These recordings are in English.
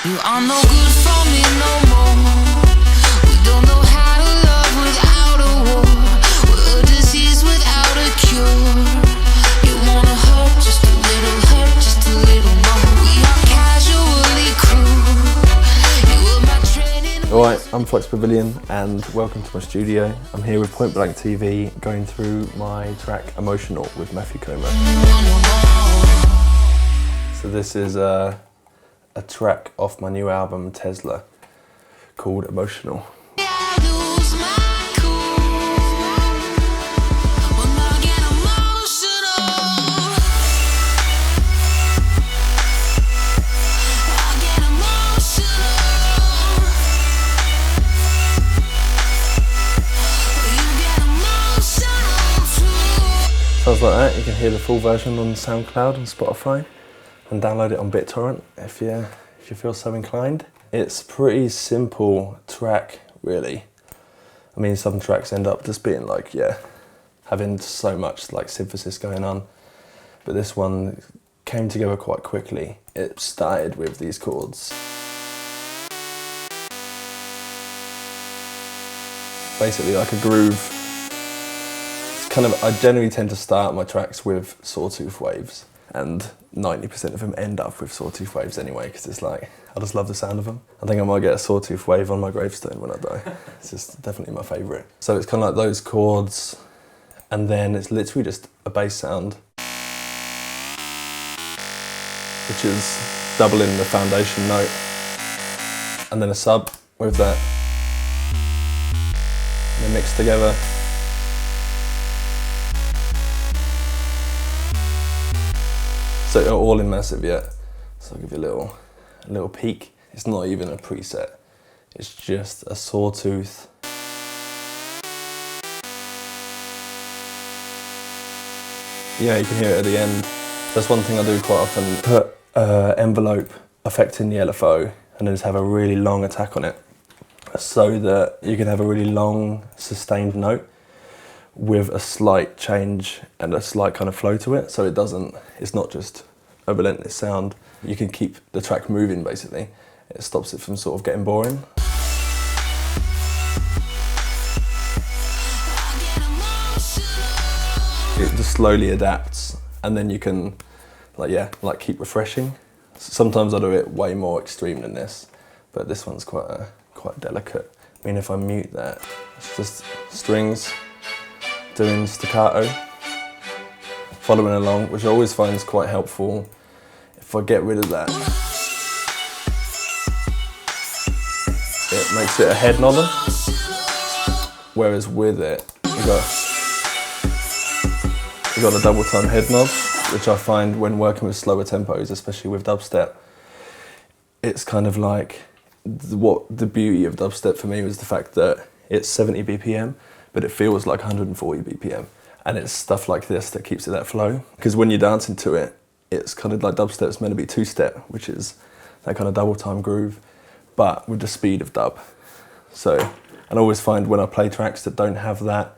You are no good for me no more. We don't know how to love without a war. We're a disease without a cure. You wanna hurt just a little more. We are casually cruel. You were my training. Alright, I'm Flux Pavilion and welcome to my studio. I'm here with Point Blank TV going through my track Emotional with Matthew Koma. So this is a track off my new album Tesla called Emotional. Sounds like that. You can hear the full version on SoundCloud and Spotify, and download it on BitTorrent if you feel so inclined. It's a pretty simple track, really. I mean, some tracks end up just being like, having so much like synthesis going on, but this one came together quite quickly. It started with these chords. Basically like a groove. I generally tend to start my tracks with sawtooth waves, and 90% of them end up with sawtooth waves anyway, because it's like, I just love the sound of them. I think I might get a sawtooth wave on my gravestone when I die. It's just definitely my favourite. So it's kind of like those chords, and then it's literally just a bass sound, which is doubling the foundation note, and then a sub with that, and they're mixed together. So all in massive yet. So I'll give you a little peek. It's not even a preset. It's just a sawtooth. Yeah, you can hear it at the end. That's one thing I do quite often. Put envelope affecting the LFO and then just have a really long attack on it, so that you can have a really long sustained note with a slight change and a slight kind of flow to it, so it's not just a relentless sound. You can keep the track moving basically. It stops it from sort of getting boring. It just slowly adapts, and then you can keep refreshing. Sometimes I do it way more extreme than this, but this one's quite delicate. I mean, if I mute that, it's just strings doing staccato, following along, which I always find is quite helpful. If I get rid of that, it makes it a head nodder, whereas with it, you got a double time head nod, which I find when working with slower tempos, especially with dubstep, it's kind of like, what the beauty of dubstep for me was the fact that it's 70 BPM, but it feels like 140 BPM. And it's stuff like this that keeps it that flow. Because when you're dancing to it, it's kind of like dubstep's meant to be two-step, which is that kind of double time groove, but with the speed of dub. So, and I always find when I play tracks that don't have that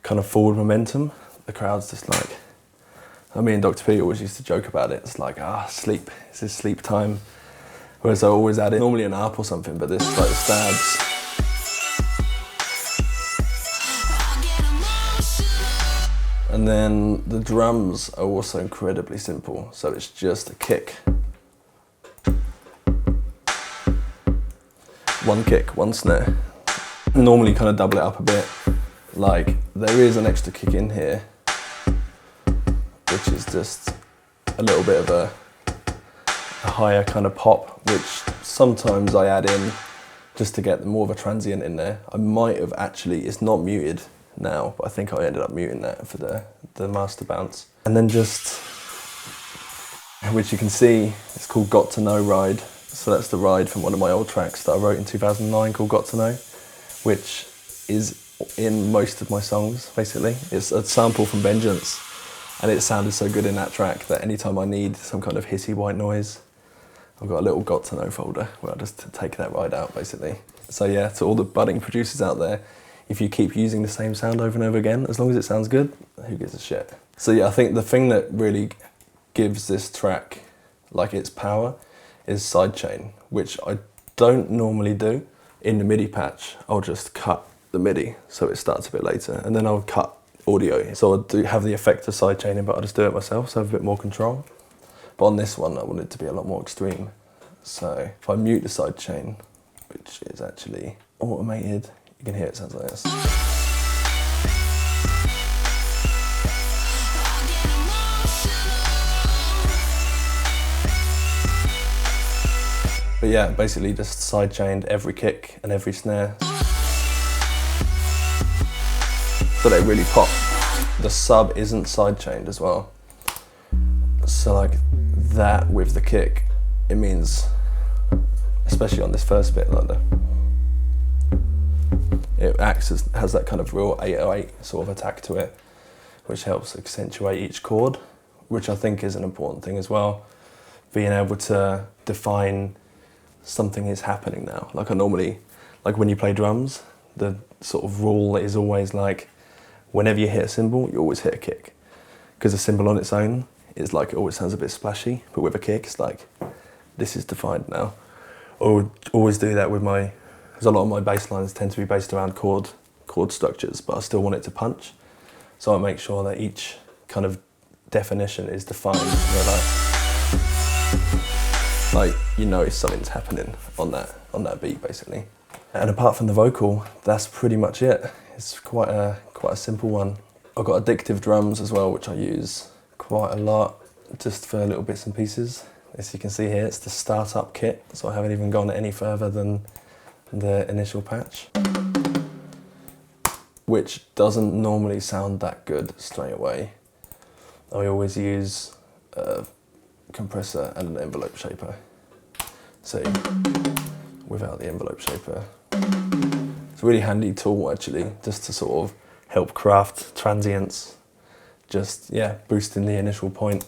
kind of forward momentum, the crowd's just like, me and Dr. P always used to joke about it. It's like, sleep, it's his sleep time. Whereas I always add in normally an ARP or something, but this is like the stabs. And then the drums are also incredibly simple. So it's just a kick. One kick, one snare. Normally kind of double it up a bit. Like there is an extra kick in here, which is just a little bit of a higher kind of pop, which sometimes I add in just to get more of a transient in there. I might have actually, it's not muted now, but I think I ended up muting that for the master bounce. And then just, which you can see, it's called Got to Know Ride. So that's the ride from one of my old tracks that I wrote in 2009 called Got to Know, which is in most of my songs, basically. It's a sample from Vengeance, and it sounded so good in that track that anytime I need some kind of hissy white noise, I've got a little Got to Know folder where I just take that ride out, basically. So yeah, to all the budding producers out there, if you keep using the same sound over and over again, as long as it sounds good, who gives a shit? So yeah, I think the thing that really gives this track like its power is sidechain, which I don't normally do. In the MIDI patch, I'll just cut the MIDI so it starts a bit later, and then I'll cut audio. So I do have the effect of sidechaining, but I just do it myself, so I have a bit more control. But on this one, I want it to be a lot more extreme. So if I mute the sidechain, which is actually automated, you can hear it sounds like this. But yeah, basically just sidechained every kick and every snare, so they really pop. The sub isn't sidechained as well. So like that with the kick, it means, especially on this first bit, like it acts as, has that kind of real 808 sort of attack to it, which helps accentuate each chord, which I think is an important thing as well. Being able to define something is happening now. Like I normally, like when you play drums, the sort of rule is always like, whenever you hit a cymbal, you always hit a kick. Because a cymbal on its own is like, it always sounds a bit splashy, but with a kick, it's like, this is defined now. I would always do that with my, because a lot of my bass lines tend to be based around chord structures, but I still want it to punch. So I make sure that each kind of definition is defined. You know, like you know something's happening on that beat basically. And apart from the vocal, that's pretty much it. It's quite a simple one. I've got Addictive Drums as well, which I use quite a lot, just for little bits and pieces. As you can see here, it's the startup kit, so I haven't even gone any further than the initial patch, which doesn't normally sound that good straight away. I always use a compressor and an envelope shaper. So without the envelope shaper, it's a really handy tool actually, just to sort of help craft transients, just yeah, boosting the initial point.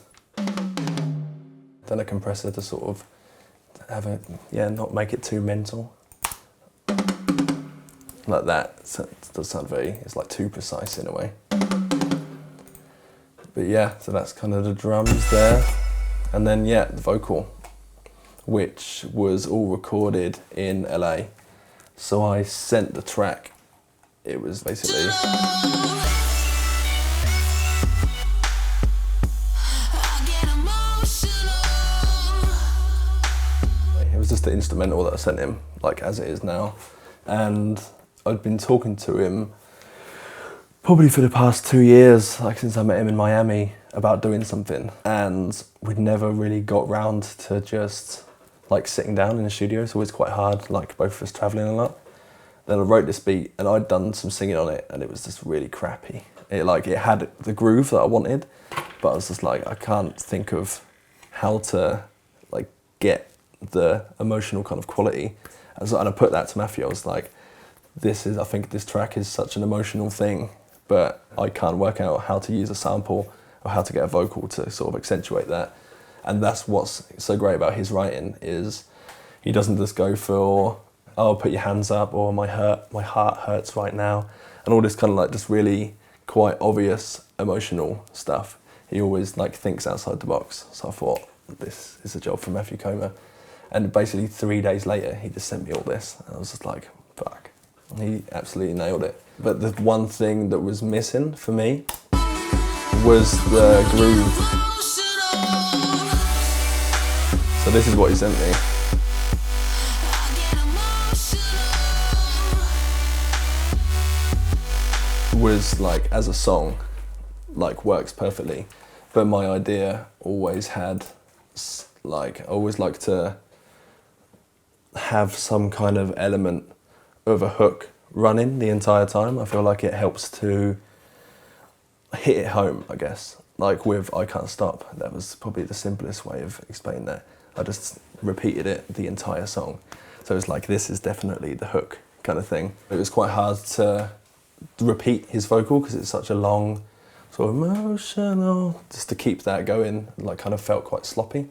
Then a compressor to sort of have it, yeah, not make it too mental. Like that, so it does sound very, it's like too precise in a way. But yeah, so that's kind of the drums there. And then yeah, the vocal, which was all recorded in LA. So I sent the track. It was basically, it was just the instrumental that I sent him, like as it is now. And I'd been talking to him probably for the past 2 years, like since I met him in Miami, about doing something. And we'd never really got round to just like sitting down in the studio. It's always quite hard, like both of us traveling a lot. Then I wrote this beat and I'd done some singing on it and it was just really crappy. It had the groove that I wanted, but I was just like, I can't think of how to like get the emotional kind of quality. And I put that to Matthew. I was like, I think this track is such an emotional thing, but I can't work out how to use a sample or how to get a vocal to sort of accentuate that. And that's what's so great about his writing, is he doesn't just go for, oh, put your hands up, or my heart hurts right now, and all this kind of like just really quite obvious emotional stuff. He always like thinks outside the box. So I thought, this is a job for Matthew Koma. And basically 3 days later, he just sent me all this. And I was just like, fuck. And he absolutely nailed it. But the one thing that was missing for me was the groove. So this is what he sent me. Was like, as a song, like works perfectly. But my idea always had, like, I always like to have some kind of element of a hook running the entire time. I feel like it helps to hit it home, I guess. Like with I Can't Stop, that was probably the simplest way of explaining that. I just repeated it the entire song. So it's like, this is definitely the hook kind of thing. It was quite hard to repeat his vocal because it's such a long sort of emotional, just to keep that going, like kind of felt quite sloppy.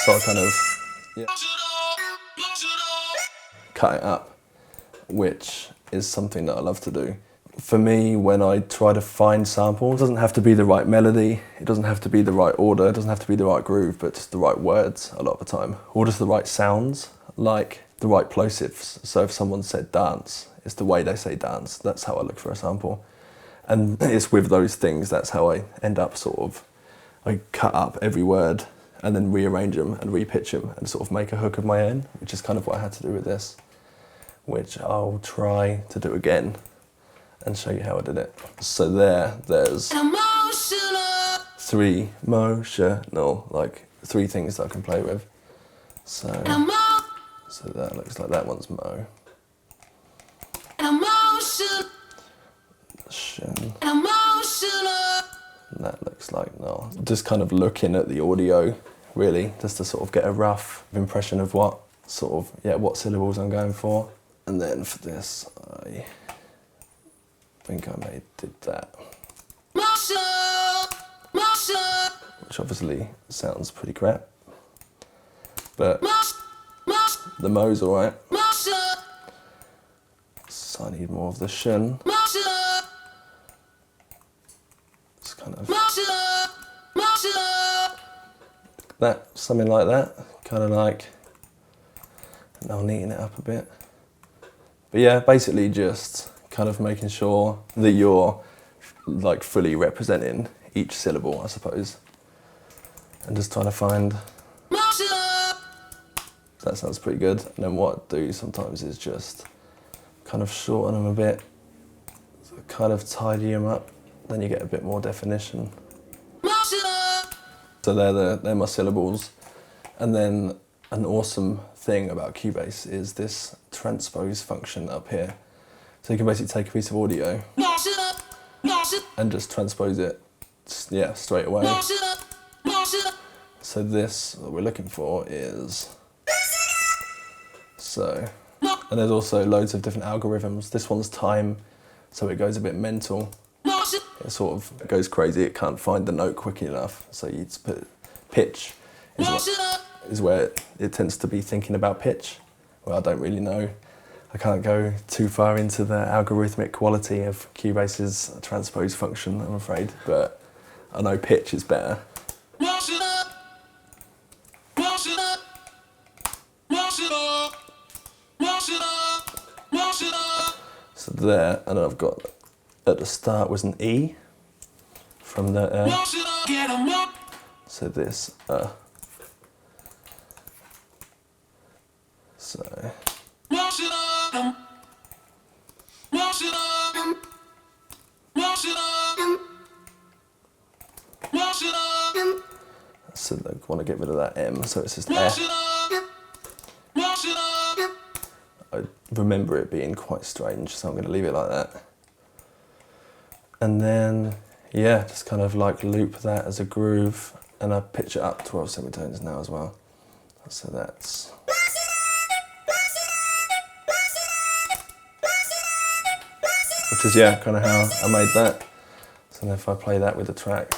So I kind of cut it up, which is something that I love to do. for me, when I try to find samples, it doesn't have to be the right melody, it doesn't have to be the right order, it doesn't have to be the right groove, but just the right words a lot of the time, or just the right sounds, like the right plosives. So if someone said dance, it's the way they say dance. That's how I look for a sample. And it's with those things, that's how I end up sort of, I cut up every word and then rearrange them and repitch them and sort of make a hook of my own, which is kind of what I had to do with this, which I'll try to do again and show you how I did it. So there's three things that I can play with. So that looks like that one's Mo. And that looks like no. Just kind of looking at the audio, really, just to sort of get a rough impression of what what syllables I'm going for. And then for this, I think I did that. Which obviously sounds pretty crap. But the Mo's alright. So I need more of the shun. It's kind of that, something like that. Kind of like, and I'll neaten it up a bit. But yeah, basically just kind of making sure that you're like fully representing each syllable, I suppose. And just trying to find, that sounds pretty good. And then what I do sometimes is just kind of shorten them a bit, so kind of tidy them up, then you get a bit more definition. So they're my syllables. And then an awesome thing about Cubase is this transpose function up here. So you can basically take a piece of audio and just transpose it, straight away. So this, what we're looking for is, and there's also loads of different algorithms. This one's time, so it goes a bit mental. It sort of goes crazy, it can't find the note quick enough. So you just put pitch is where it tends to be thinking about pitch. Well, I don't really know. I can't go too far into the algorithmic quality of Cubase's transpose function, I'm afraid, but I know pitch is better. So there, and then I've got, at the start was an E from the so this so I want to get rid of that M, so it's just I remember it being quite strange, so I'm going to leave it like that. And then, yeah, just kind of like loop that as a groove, and I pitch it up 12 semitones now as well. So that's... which is, yeah, kind of how I made that. So then if I play that with the track,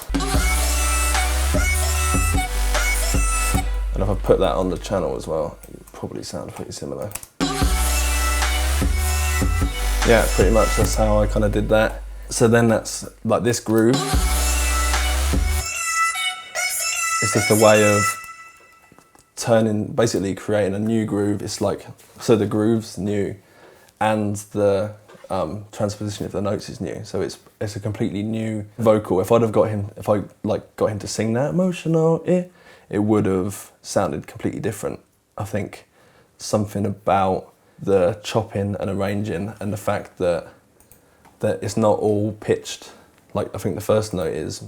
and if I put that on the channel as well, it would probably sound pretty similar. Yeah, pretty much that's how I kind of did that. So then that's like this groove. It's just a way of basically creating a new groove. It's like, so the groove's new and the transposition of the notes is new. So it's a completely new vocal. If I got him to sing that emotional, it would have sounded completely different. I think something about the chopping and arranging and the fact that it's not all pitched. Like, I think the first note is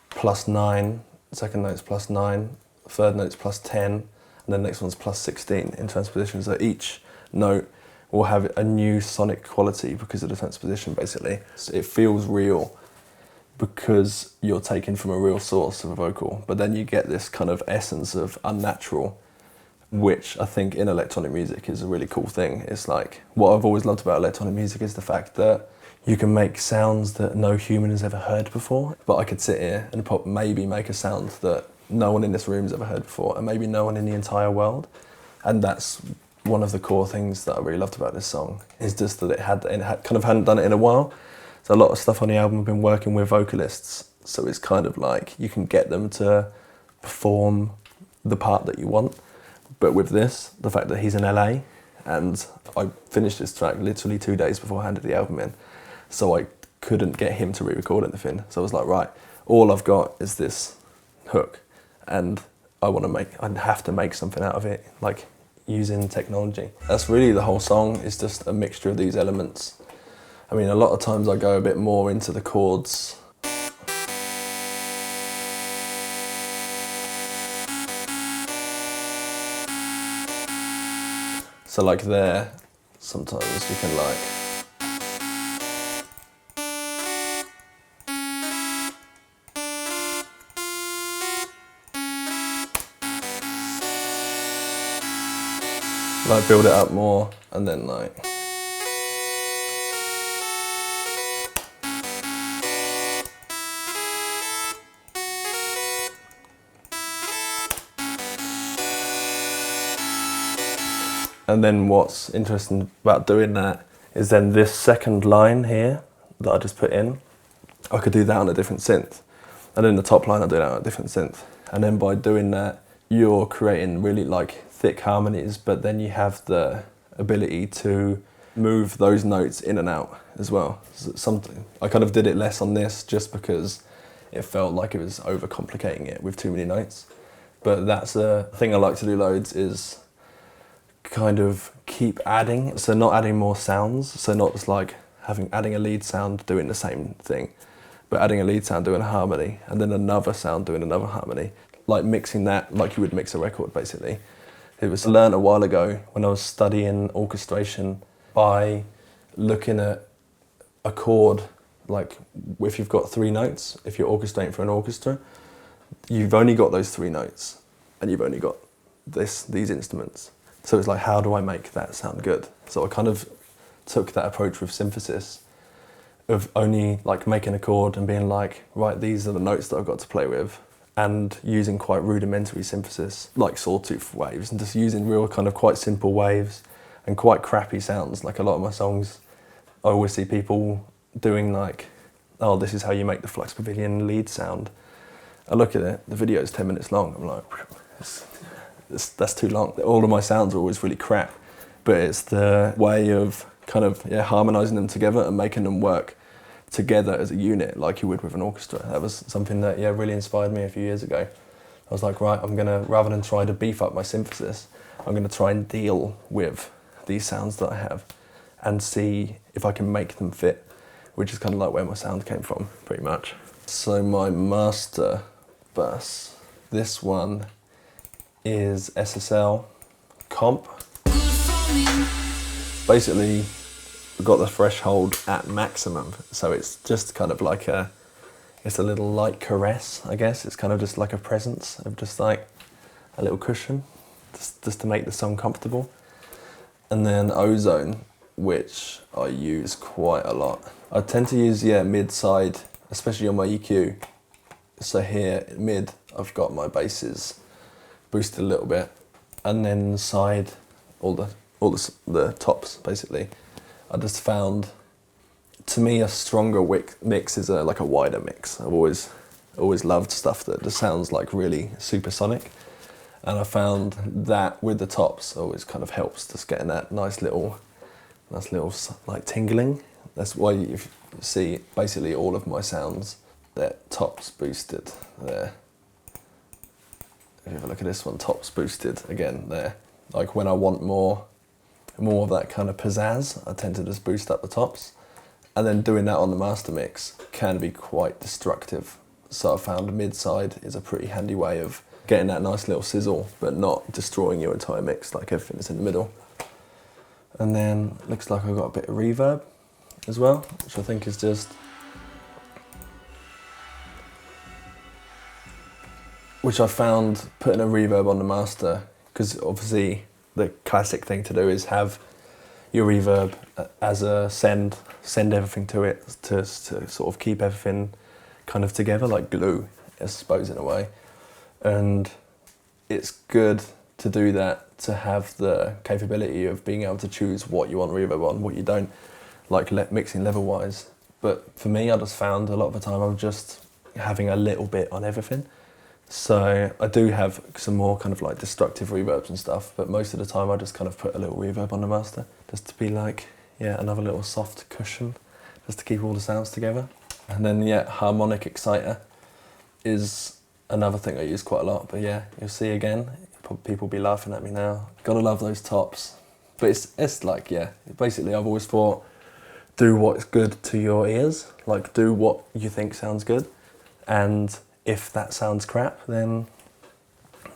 +9, second note's +9, third note's +10, and then the next one's +16 in transposition. So each note will have a new sonic quality because of the transposition, basically. So it feels real because you're taken from a real source of a vocal, but then you get this kind of essence of unnatural, which I think in electronic music is a really cool thing. It's like, what I've always loved about electronic music is the fact that you can make sounds that no human has ever heard before. But I could sit here and maybe make a sound that no one in this room has ever heard before, and maybe no one in the entire world. And that's one of the core things that I really loved about this song, is just that it kind of hadn't done it in a while. So a lot of stuff on the album I've been working with vocalists, so it's kind of like you can get them to perform the part that you want. But with this, the fact that he's in LA, and I finished this track literally 2 days before I handed the album in, so I couldn't get him to re-record anything. So I was like, right, all I've got is this hook, and I have to make something out of it, like using technology. That's really the whole song, is just a mixture of these elements. I mean, a lot of times I go a bit more into the chords. So like there, sometimes you can like, build it up more, and then like, and then what's interesting about doing that is then this second line here that I just put in, I could do that on a different synth. And then the top line I do that on a different synth. And then by doing that, you're creating really like thick harmonies, but then you have the ability to move those notes in and out as well. Something I kind of did it less on this just because it felt like it was overcomplicating it with too many notes. But that's a thing I like to do loads, is kind of keep adding, so not adding more sounds, so not just like adding a lead sound doing the same thing, but adding a lead sound doing a harmony and then another sound doing another harmony, like mixing that like you would mix a record basically. It was learned a while ago when I was studying orchestration by looking at a chord, like if you've got 3 notes, if you're orchestrating for an orchestra, you've only got those 3 notes and you've only got these instruments. So it's like, how do I make that sound good? So I kind of took that approach with synthesis of only like making a chord and being like, right, these are the notes that I've got to play with, and using quite rudimentary synthesis, like sawtooth waves, and just using real kind of quite simple waves and quite crappy sounds. Like a lot of my songs, I always see people doing like, oh, this is how you make the Flux Pavilion lead sound. I look at it, the video is 10 minutes long, I'm like, that's too long. All of my sounds are always really crap, but it's the way of kind of harmonizing them together and making them work together as a unit like you would with an orchestra. That was something that really inspired me a few years ago. I was like, right, I'm gonna, rather than try to beef up my synthesis, I'm gonna try and deal with these sounds that I have and see if I can make them fit, which is kind of like where my sound came from, pretty much. So my master bus, this one is SSL comp. Basically, we've got the threshold at maximum, so it's just kind of like it's a little light caress, I guess. It's kind of just like a presence of just like a little cushion, just to make the song comfortable. And then ozone, which I use quite a lot. I tend to use mid-side, especially on my EQ. So here, mid, I've got my basses boosted a little bit, and then side, all the tops basically. I just found, to me, a stronger mix is like a wider mix. I've always loved stuff that just sounds like really supersonic, and I found that with the tops always kind of helps just getting that nice little like tingling. That's why you see basically all of my sounds, they're tops boosted there. If you have a look at this one, tops boosted again there. Like when I want more of that kind of pizzazz, I tend to just boost up the tops. And then doing that on the master mix can be quite destructive. So I found mid-side is a pretty handy way of getting that nice little sizzle, but not destroying your entire mix, like everything that's in the middle. And then looks like I've got a bit of reverb as well, which I think is just, which I found putting a reverb on the master, because obviously the classic thing to do is have your reverb as a send everything to it to sort of keep everything kind of together, like glue, I suppose, in a way. And it's good to do that, to have the capability of being able to choose what you want reverb on, what you don't, like mixing level wise. But for me, I just found a lot of the time I'm just having a little bit on everything. So I do have some more kind of like destructive reverbs and stuff, but most of the time I just kind of put a little reverb on the master, just to be like, yeah, another little soft cushion, just to keep all the sounds together. And then yeah, harmonic exciter is another thing I use quite a lot, but yeah, you'll see again, people be laughing at me now. Gotta love those tops. But it's like, yeah, basically I've always thought, do what's good to your ears, like do what you think sounds good, and if that sounds crap, then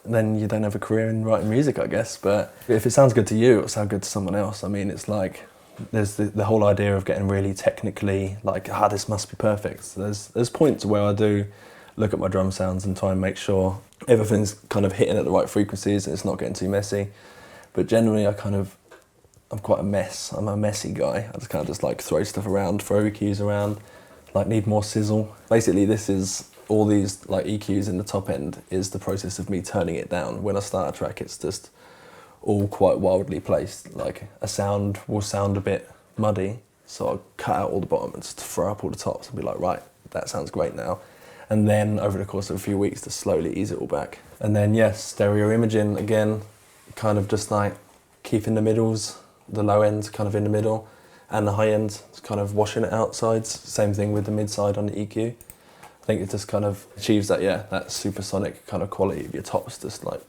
you don't have a career in writing music, I guess. But if it sounds good to you, it'll sound good to someone else. I mean, it's like, there's the whole idea of getting really technically, like, this must be perfect. So there's points where I do look at my drum sounds and try and make sure everything's kind of hitting at the right frequencies and it's not getting too messy. But generally I'm quite a mess. I'm a messy guy. I just kind of just like throw stuff around, throw EQs around, like need more sizzle. Basically this is, all these like EQs in the top end is the process of me turning it down. When I start a track, it's just all quite wildly placed. Like a sound will sound a bit muddy, so I'll cut out all the bottom and just throw up all the tops and be like, right, that sounds great now. And then over the course of a few weeks to slowly ease it all back. And then yes, stereo imaging, again, kind of just like keeping the middles, the low end kind of in the middle, and the high end kind of washing it out sides. Same thing with the mid side on the EQ. I think it just kind of achieves that, yeah, that supersonic kind of quality of your tops just like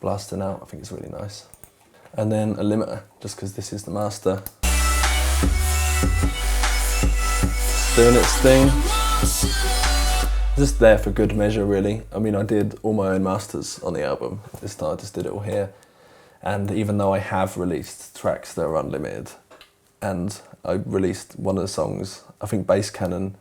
blasting out. I think it's really nice. And then a limiter, just because this is the master. Doing its thing. Just there for good measure, really. I mean, I did all my own masters on the album. This time I just did it all here. And even though I have released tracks that are unlimited, and I released one of the songs, I think Bass Cannon,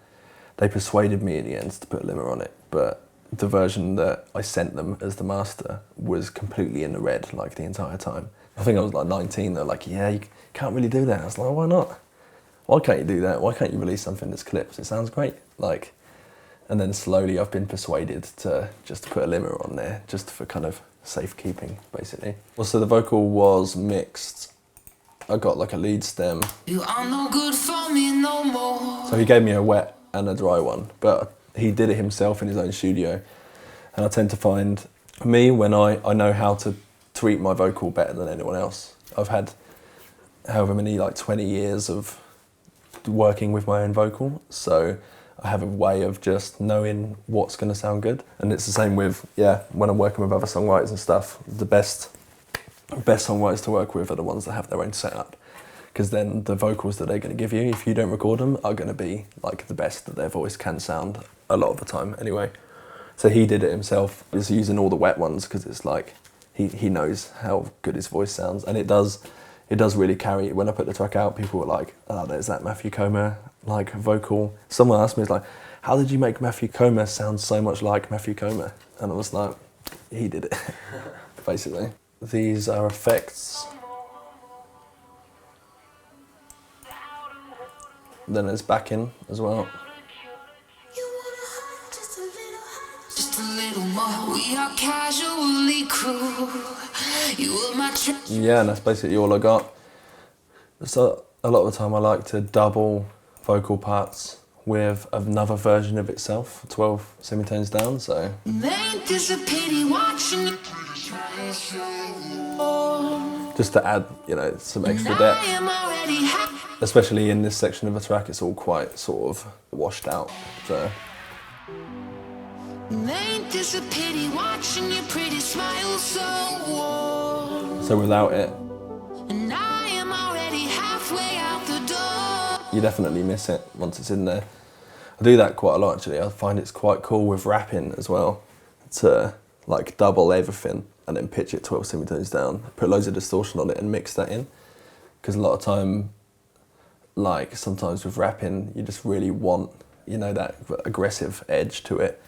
they persuaded me in the end to put a limiter on it, but the version that I sent them as the master was completely in the red, like the entire time. I think I was like 19, they're like, yeah, you can't really do that. I was like, why not? Why can't you do that? Why can't you release something that's clips? It sounds great. Like, and then slowly I've been persuaded to just put a limiter on there, just for kind of safekeeping, basically. Also, the vocal was mixed. I got like a lead stem. You are no good for me no more. So he gave me a wet and a dry one, but he did it himself in his own studio. And I tend to find, me, when I know how to tweak my vocal better than anyone else. I've had however many, like 20 years of working with my own vocal, so I have a way of just knowing what's going to sound good. And it's the same with, yeah, when I'm working with other songwriters and stuff, the best songwriters to work with are the ones that have their own setup. Because then the vocals that they're going to give you, if you don't record them, are going to be like the best that their voice can sound a lot of the time anyway. So he did it himself. He's using all the wet ones because it's like, he knows how good his voice sounds. And it does really carry. When I put the track out, people were like, oh, there's that Matthew Koma like vocal. Someone asked me, it's like, how did you make Matthew Koma sound so much like Matthew Koma? And I was like, he did it, basically. These are effects. Then there's backing as well. Just a little more. We are casually cruel. You were my Yeah, and that's basically all I got. So a lot of the time I like to double vocal parts with another version of itself, 12 semitones down, so. Ain't this a pity watching you? Just to add, you know, some extra depth. Especially in this section of the track, it's all quite sort of washed out. So. Ain't this a pity watching your pretty smile so warm? So without it, And I am already halfway out the door. you definitely miss it once it's in there. I do that quite a lot actually. I find it's quite cool with rapping as well, to like double everything and then pitch it 12 semitones down, put loads of distortion on it and mix that in. Because a lot of time, like sometimes with rapping, you just really want, you know, that aggressive edge to it.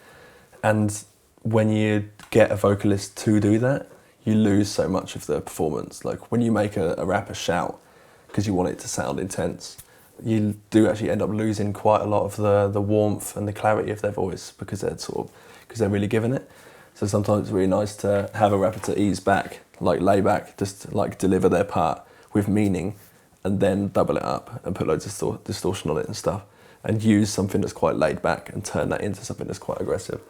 And when you get a vocalist to do that, you lose so much of the performance. Like when you make a rapper shout because you want it to sound intense, you do actually end up losing quite a lot of the warmth and the clarity of their voice because they're really giving it. So sometimes it's really nice to have a rapper to ease back, like lay back, just like deliver their part with meaning and then double it up and put loads of distortion on it and stuff. and use something that's quite laid back and turn that into something that's quite aggressive.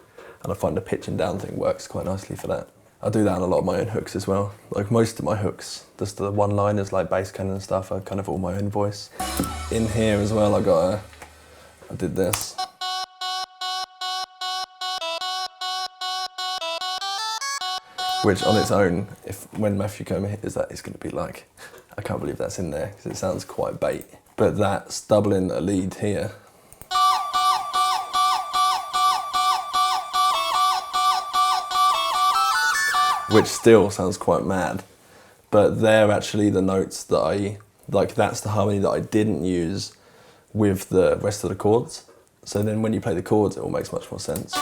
And I find the pitching down thing works quite nicely for that. I do that on a lot of my own hooks as well. Like most of my hooks, just the one-liners like bass cannon and stuff, are kind of all my own voice. In here as well, I did this. Which on its own, when Matthew Koma hears that, it's going to be like, I can't believe that's in there, because it sounds quite bait. But that's doubling a lead here. Which still sounds quite mad, but they're actually the notes that that's the harmony that I didn't use with the rest of the chords. So then when you play the chords, it all makes much more sense.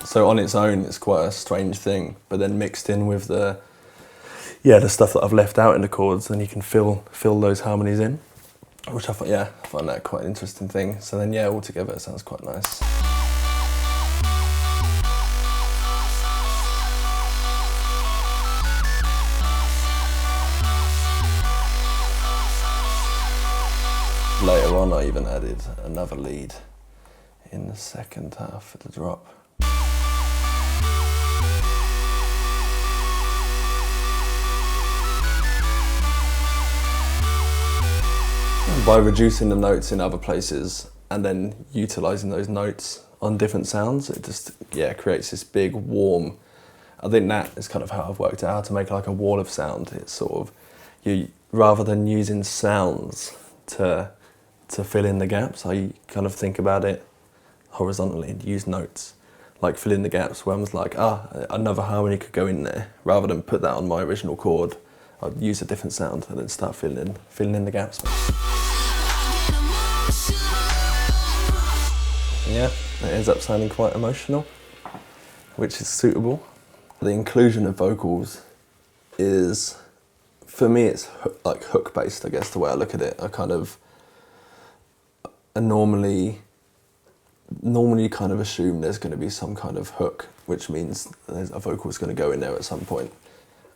So on its own, it's quite a strange thing, but then mixed in with the stuff that I've left out in the chords, then you can fill those harmonies in. Which I find that quite an interesting thing. So then all together it sounds quite nice. Later on I even added another lead in the second half of the drop. By reducing the notes in other places and then utilising those notes on different sounds, it just creates this big warm. I think that is kind of how I've worked out how to make like a wall of sound. It's sort of rather than using sounds to fill in the gaps, I kind of think about it horizontally and use notes, like fill in the gaps where I was like, another harmony could go in there, rather than put that on my original chord. I'd use a different sound and then start filling in the gaps. Yeah, it ends up sounding quite emotional, which is suitable. The inclusion of vocals is, for me, it's like hook-based, I guess, the way I look at it. I normally kind of assume there's going to be some kind of hook, which means a vocal is going to go in there at some point.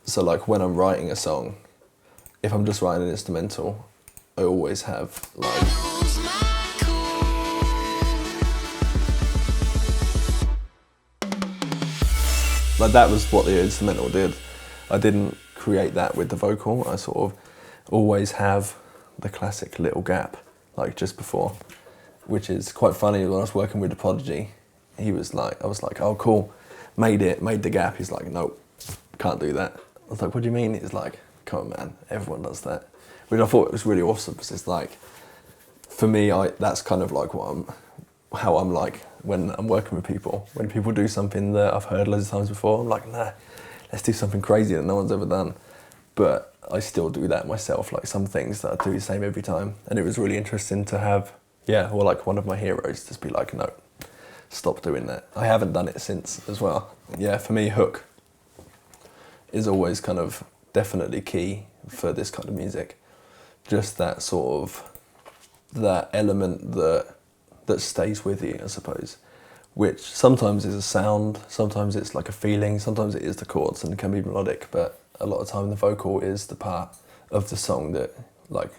So like when I'm writing a song, if I'm just writing an instrumental, I always have like that was what the instrumental did. I didn't create that with the vocal. I sort of always have the classic little gap, like just before, which is quite funny. When I was working with the Prodigy, I was like, oh cool, made the gap. He's like, nope, can't do that. I was like, what do you mean? He's like, come on man, everyone does that. Which I thought was really awesome, because it's like, for me, that's kind of like how I'm like when I'm working with people. When people do something that I've heard loads of times before, I'm like, nah, let's do something crazy that no one's ever done. But I still do that myself, like some things that I do the same every time. And it was really interesting to have, like one of my heroes just be like, no, stop doing that. I haven't done it since as well. Yeah, for me, hook is always kind of definitely key for this kind of music. Just that sort of, that element that stays with you, I suppose, which sometimes is a sound, sometimes it's like a feeling, sometimes it is the chords and it can be melodic, but a lot of time the vocal is the part of the song that like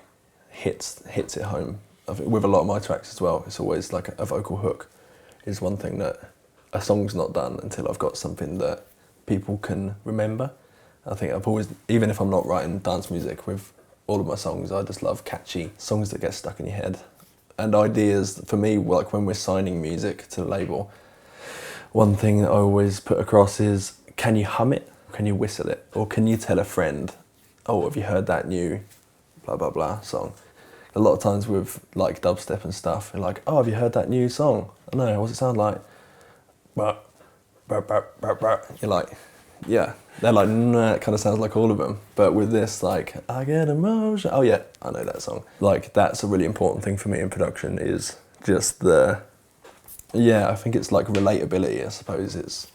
hits it home. I think with a lot of my tracks as well, it's always like a vocal hook is one thing that a song's not done until I've got something that people can remember. I think I've always, even if I'm not writing dance music, with all of my songs, I just love catchy songs that get stuck in your head. And ideas, for me, like when we're signing music to the label, one thing that I always put across is, can you hum it? Can you whistle it? Or can you tell a friend, oh, have you heard that new blah, blah, blah song? A lot of times with like dubstep and stuff, you're like, oh, have you heard that new song? I know, what's it sound like? You're like, yeah. They're like, nah, it kind of sounds like all of them. But with this, like, I get emotion. Oh yeah, I know that song. Like, that's a really important thing for me in production, is just I think it's like relatability, I suppose. It's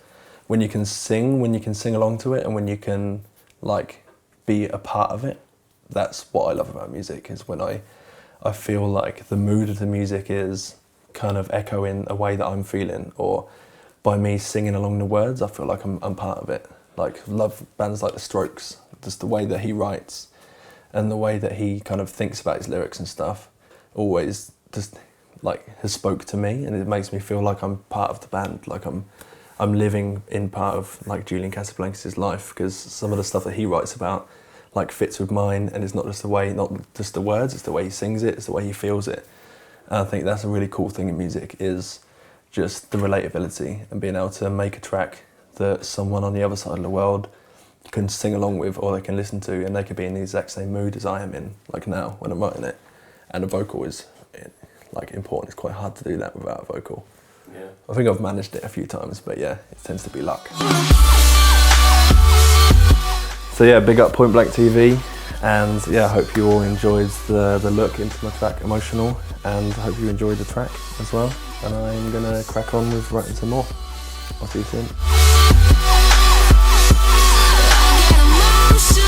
when you can sing along to it, and when you can like be a part of it. That's what I love about music, is when I feel like the mood of the music is kind of echoing a way that I'm feeling, or by me singing along the words, I feel like I'm part of it. Like, love bands like The Strokes, just the way that he writes and the way that he kind of thinks about his lyrics and stuff always just like has spoke to me, and it makes me feel like I'm part of the band, like I'm living in part of like Julian Casablancas' life, because some of the stuff that he writes about like fits with mine, and it's not just the words, it's the way he sings it, it's the way he feels it. And I think that's a really cool thing in music, is just the relatability and being able to make a track that someone on the other side of the world can sing along with, or they can listen to, and they could be in the exact same mood as I am in, like now when I'm writing it. And the vocal is like important. It's quite hard to do that without a vocal. Yeah. I think I've managed it a few times, but yeah, it tends to be luck. So yeah, big up Point Blank TV, and yeah, I hope you all enjoyed the look into my track Emotional, and I hope you enjoyed the track as well. And I'm gonna crack on with writing some more. I'll see you soon. I get emotional.